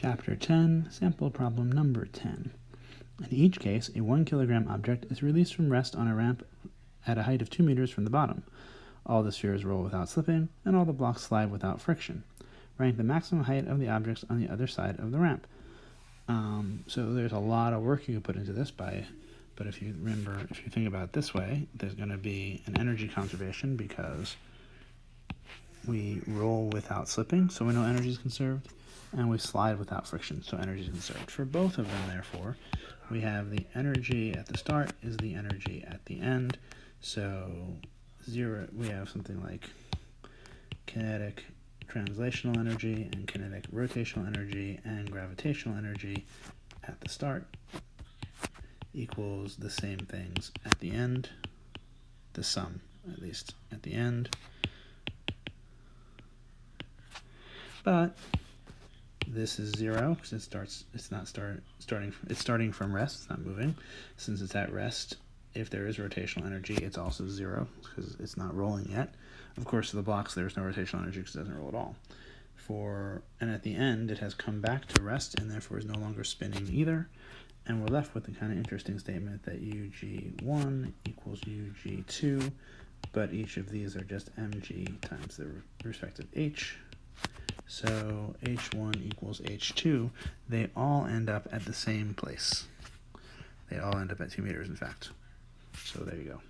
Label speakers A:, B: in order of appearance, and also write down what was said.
A: Chapter 10, Sample Problem Number 10. In each case, a 1 kilogram object is released from rest on a ramp at a height of 2 meters from the bottom. All the spheres roll without slipping, and all the blocks slide without friction. Rank the maximum height of the objects on the other side of the ramp. So there's a lot of work you can put into this but if you think about it this way, there's going to be an energy conservation because we roll without slipping, so we know energy is conserved, and we slide without friction, so energy is conserved. For both of them, therefore, we have the energy at the start is the energy at the end, so zero. We have something like kinetic translational energy and kinetic rotational energy and gravitational energy at the start equals the same things at the end, the sum, at least, at the end. But this is 0 because it's starting from rest, it's not moving. Since it's at rest, if there is rotational energy, it's also 0 because it's not rolling yet. Of course, for the blocks, there's no rotational energy because it doesn't roll at all. And at the end, it has come back to rest and therefore is no longer spinning either. And we're left with the kind of interesting statement that UG1 equals UG2, but each of these are just mg times the respective h. So h1 equals h2. They all end up at the same place. They all end up at 2 meters, in fact. So there you go.